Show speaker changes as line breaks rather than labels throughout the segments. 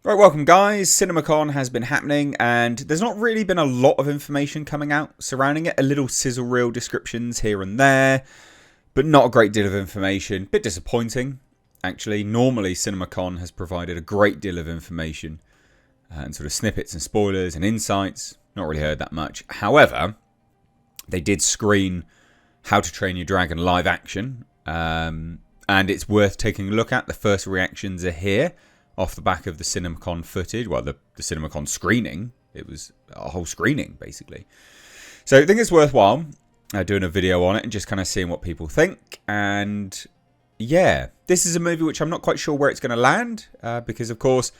Right, welcome guys. CinemaCon has been happening and there's not really been a lot of information coming out surrounding it. A little sizzle reel descriptions here and there, but not a great deal of information. Bit disappointing, actually. Normally CinemaCon has provided a great deal of information and sort of snippets and spoilers and insights. Not really heard that much. However, they did screen How to Train Your Dragon live action, and it's worth taking a look at. The first reactions are here off the back of the CinemaCon footage. Well, the CinemaCon screening. It was a whole screening, basically. So I think it's worthwhile doing a video on it and just kind of seeing what people think. And yeah, this is a movie which I'm not quite sure where it's going to land, because, of course,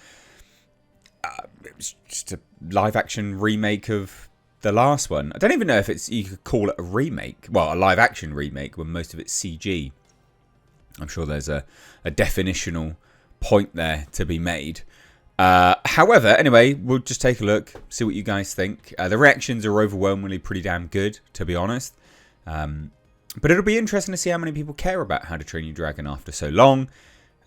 it was just a live-action remake of the last one. I don't even know if you could call it a remake. Well, a live-action remake when most of it's CG. I'm sure there's a definitional point there to be made. However, anyway, we'll just take a look, see what you guys think. The reactions are overwhelmingly pretty damn good, to be honest. But it'll be interesting to see how many people care about How to Train Your Dragon after so long.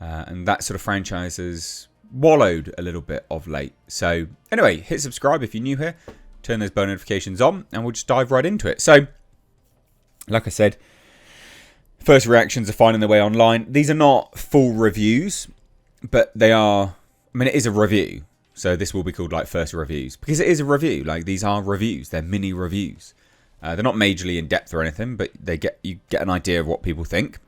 And that sort of franchise has wallowed a little bit of late. So anyway, hit subscribe if you're new here. Turn those bell notifications on and we'll just dive right into it. So, like I said, first reactions are finding their way online. These are not full reviews, but they are, I mean, it is a review. So this will be called like first reviews because it is a review. Like, these are reviews. They're mini reviews. They're not majorly in depth or anything, but you get an idea of what people think.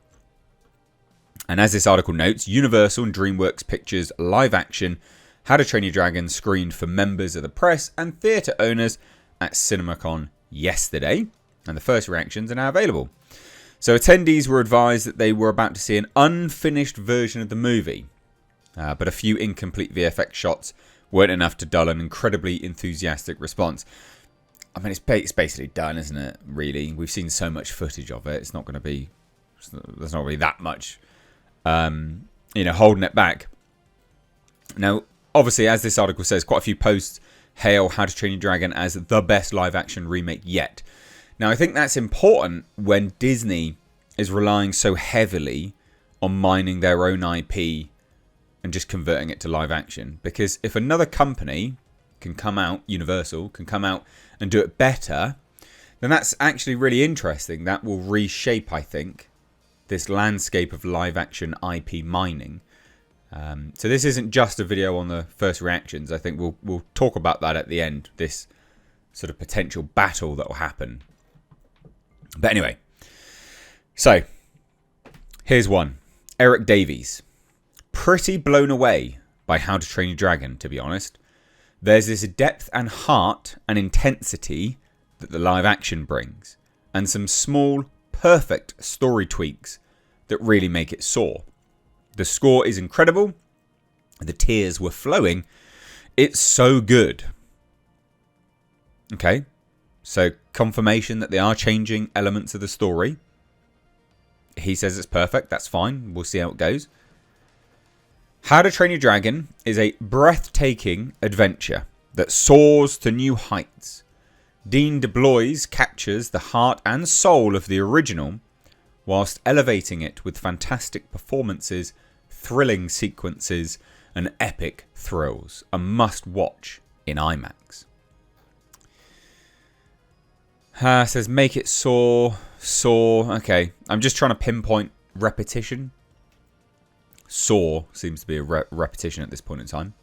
And as this article notes, Universal and DreamWorks Pictures live action How to Train Your Dragon screened for members of the press and theatre owners at CinemaCon yesterday. And the first reactions are now available. So attendees were advised that they were about to see an unfinished version of the movie. But a few incomplete VFX shots weren't enough to dull an incredibly enthusiastic response. I mean, it's basically done, isn't it, really? We've seen so much footage of it. It's not going to be... There's not really that much, holding it back. Now, obviously, as this article says, quite a few posts hail How to Train Your Dragon as the best live-action remake yet. Now, I think that's important when Disney is relying so heavily on mining their own IP and just converting it to live action. Because if another company can come out, Universal, can come out and do it better, then that's actually really interesting. That will reshape, I think, this landscape of live action IP mining. So this isn't just a video on the first reactions. I think we'll talk about that at the end, this sort of potential battle that will happen. But anyway, so here's one. Eric Davies. Pretty blown away by How to Train Your Dragon, to be honest. There's this depth and heart and intensity that the live action brings, and some small, perfect story tweaks that really make it soar. The score is incredible. The tears were flowing. It's so good. Okay, so confirmation that they are changing elements of the story. He says it's perfect. That's fine. We'll see how it goes. How to Train Your Dragon is a breathtaking adventure that soars to new heights. Dean DeBlois captures the heart and soul of the original whilst elevating it with fantastic performances, thrilling sequences, and epic thrills. A must-watch in IMAX. Says make it soar. Okay, I'm just trying to pinpoint repetition. Soar seems to be a repetition at this point in time.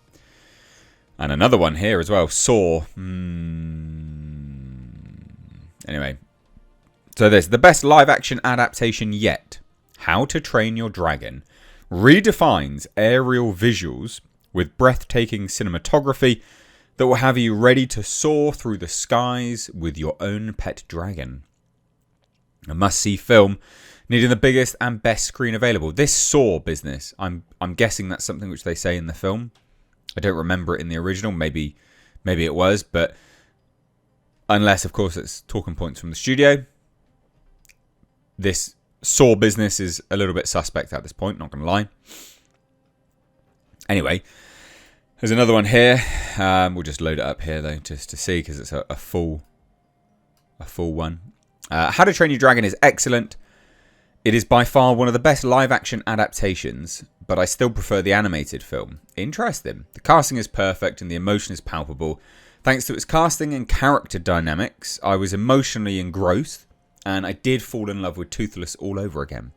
And another one here as well. Soar. Anyway. So this, the best live action adaptation yet. How to Train Your Dragon redefines aerial visuals with breathtaking cinematography that will have you ready to soar through the skies with your own pet dragon. A must-see film needing the biggest and best screen available. This Soar business, I'm guessing that's something which they say in the film. I don't remember it in the original. Maybe it was, but unless, of course, it's talking points from the studio. This Soar business is a little bit suspect at this point, not going to lie. Anyway, there's another one here. We'll just load it up here, though, just to see, because it's a full one. How to Train Your Dragon is excellent. It is by far one of the best live-action adaptations, but I still prefer the animated film. Interesting. The casting is perfect and the emotion is palpable. Thanks to its casting and character dynamics, I was emotionally engrossed, and I did fall in love with Toothless all over again.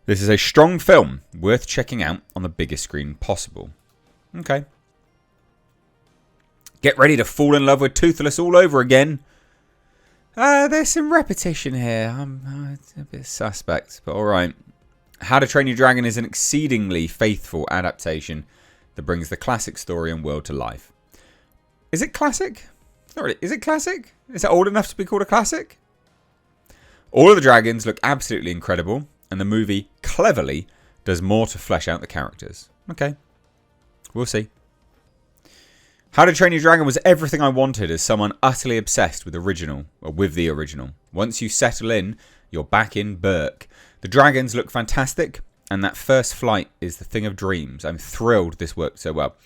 This is a strong film, worth checking out on the biggest screen possible. Okay. Get ready to fall in love with Toothless all over again. There's some repetition here. I'm a bit suspect, but alright. How to Train Your Dragon is an exceedingly faithful adaptation that brings the classic story and world to life. Is it classic? Not really. Is it classic? Is it old enough to be called a classic? All of the dragons look absolutely incredible, and the movie cleverly does more to flesh out the characters. Okay. We'll see. How to Train Your Dragon was everything I wanted as someone utterly obsessed with the original. Once you settle in, you're back in Berk. The dragons look fantastic, and that first flight is the thing of dreams. I'm thrilled this worked so well.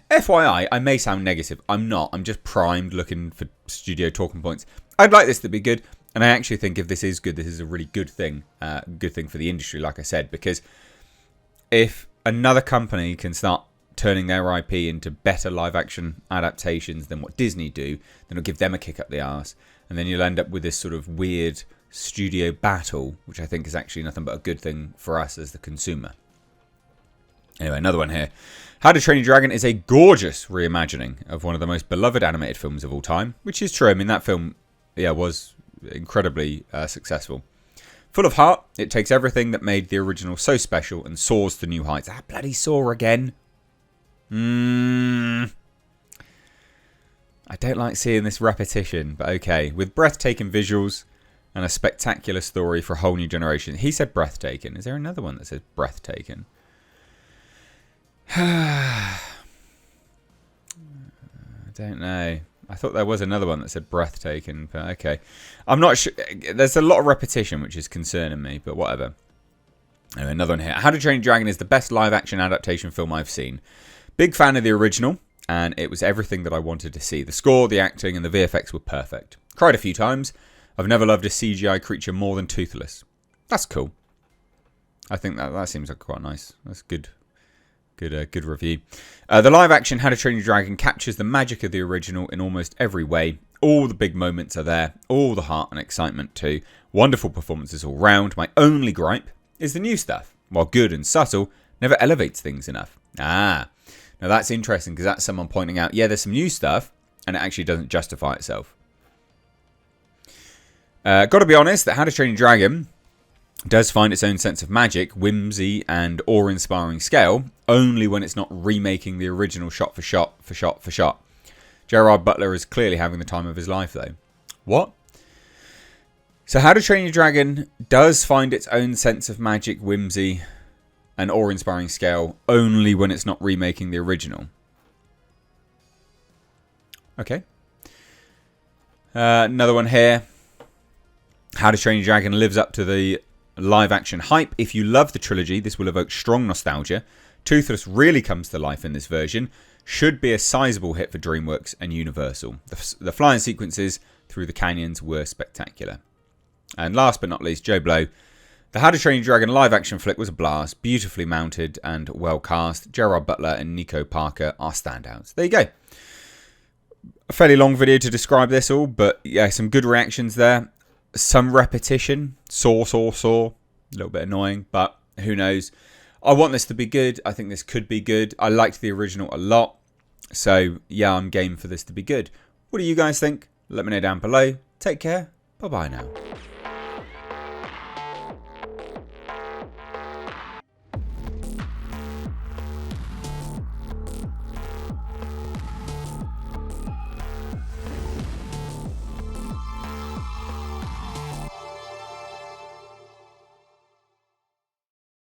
FYI, I may sound negative. I'm not. I'm just primed looking for studio talking points. I'd like this to be good, and I actually think if this is good, this is a really good thing. Good thing for the industry, like I said, because if another company can start turning their IP into better live-action adaptations than what Disney do, then it'll give them a kick up the arse. And then you'll end up with this sort of weird studio battle, which I think is actually nothing but a good thing for us as the consumer. Anyway, another one here. How to Train Your Dragon is a gorgeous reimagining of one of the most beloved animated films of all time, which is true. I mean, that film, was incredibly successful. Full of heart, it takes everything that made the original so special and soars to new heights. Bloody soar again. I don't like seeing this repetition, but okay. With breathtaking visuals and a spectacular story for a whole new generation. He said breathtaking. Is there another one that says breathtaking? I don't know. I thought there was another one that said breathtaking, but okay. I'm not sure. There's a lot of repetition, which is concerning me, but whatever. Anyway, another one here. How to Train Your Dragon is the best live-action adaptation film I've seen. Big fan of the original, and it was everything that I wanted to see. The score, the acting, and the VFX were perfect. Cried a few times. I've never loved a CGI creature more than Toothless. That's cool. I think that seems like quite nice. That's good review. The live-action How to Train Your Dragon captures the magic of the original in almost every way. All the big moments are there. All the heart and excitement too. Wonderful performances all round. My only gripe is the new stuff. While good and subtle, never elevates things enough. Now that's interesting because that's someone pointing out, there's some new stuff, and it actually doesn't justify itself. Got to be honest, that How to Train Your Dragon does find its own sense of magic, whimsy, and awe-inspiring scale, only when it's not remaking the original shot for shot. Gerard Butler is clearly having the time of his life, though. What? So How to Train Your Dragon does find its own sense of magic, whimsy, and awe-inspiring scale only when it's not remaking the original. Okay. Another one here. How to Train Your Dragon lives up to the live-action hype. If you love the trilogy, this will evoke strong nostalgia. Toothless really comes to life in this version. Should be a sizable hit for DreamWorks and Universal. The flying sequences through the canyons were spectacular. And last but not least, Joe Blow. The How to Train Your Dragon live-action flick was a blast, beautifully mounted and well cast. Gerard Butler and Nico Parker are standouts. There you go. A fairly long video to describe this all, but yeah, some good reactions there. Some repetition. Saw. A little bit annoying, but who knows. I want this to be good. I think this could be good. I liked the original a lot. So yeah, I'm game for this to be good. What do you guys think? Let me know down below. Take care. Bye-bye now.